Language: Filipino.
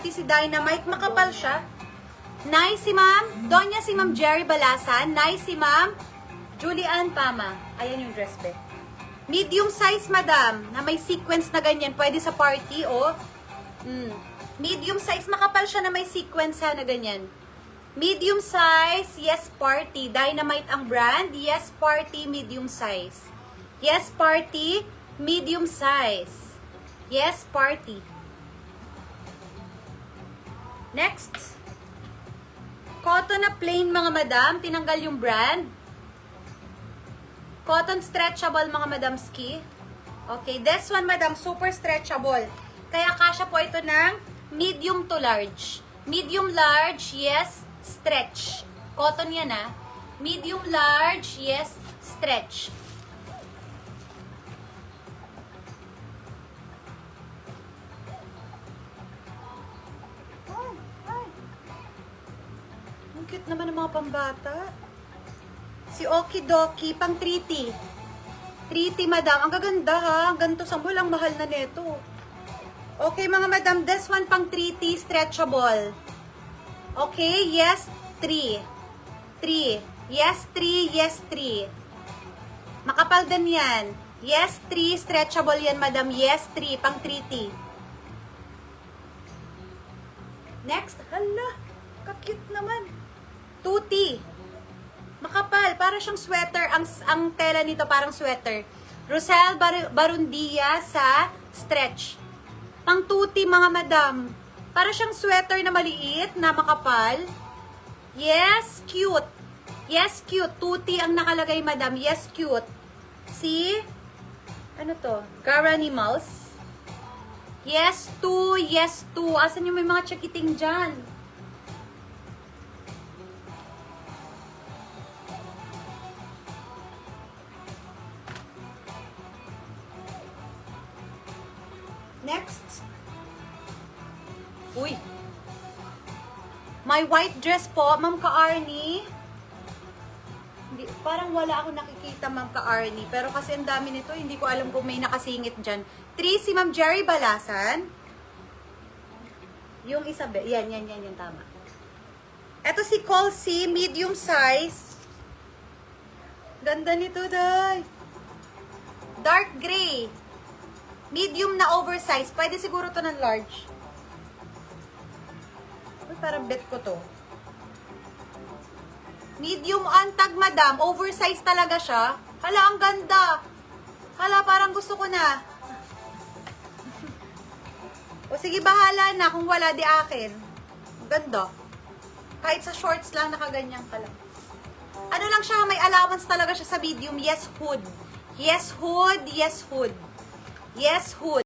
party si Dynamite. Makapal siya. Nice si Ma'am. Donya si Ma'am Jerry Balasan. Nice si Ma'am Julian Pama. Ayan yung dress, be. Medium size, madam, na may sequence na ganyan. Pwede sa party, oh. Medium size. Makapal siya na may sequence ha, na ganyan. Medium size, yes, party. Dynamite ang brand. Yes, party, medium size. Yes, party, medium size. Yes, party. Next. Cotton na plain, mga madam. Tinanggal yung brand. Cotton stretchable, mga madam ski. Okay, this one, madam, super stretchable. Kaya kasya po ito ng medium to large. Medium large, yes, stretch. Cotton yan, ah. Medium large, yes, stretch. Ang cute naman ng mga pambata. Si Okidoki, pang 3T. 3T, madam. Ang gaganda, ha? Ganito sa mall, ang mahal na neto. Okay, mga madam. This one, pang 3T, stretchable. Okay, yes, 3. 3. Yes, 3. Yes, 3. Makapal din yan. Yes, 3. Stretchable yan, madam. Yes, 3. Pang 3T. Next. Hala, kakute naman. 2T. Makapal, para siyang sweater. Ang tela nito parang sweater. Rosel Barundia sa stretch. Pang 2T, mga madam. Para siyang sweater na maliit, na makapal. Yes, cute. Yes, cute. 2T ang nakalagay, madam. Yes, cute. See? Ano to? Garanimals. Yes, 2. Yes, 2. Asan yung may mga chakiting dyan? Next. Uy. My white dress po, Ma'am Ka-Arnie. Hindi, parang wala ako nakikita, Ma'am Ka-Arnie. Pero kasi ang dami nito, hindi ko alam kung may nakasingit dyan. 3, si Ma'am Jerry Balasan. Yung isa, yan, tama. Ito si Colsey, medium size. Ganda nito, day. Dark gray. Medium na oversize. Pwede siguro to ng large. Uy, parang bet ko to. Medium antag, madam. Oversize talaga siya. Hala, ang ganda. Hala, parang gusto ko na. O sige, bahala na. Kung wala, di akin. Ganda. Kahit sa shorts lang, nakaganyan ka lang. Ano lang siya, may allowance talaga siya sa medium. Yes, hood. Yes, hood. Yes, hood. Yes, hood.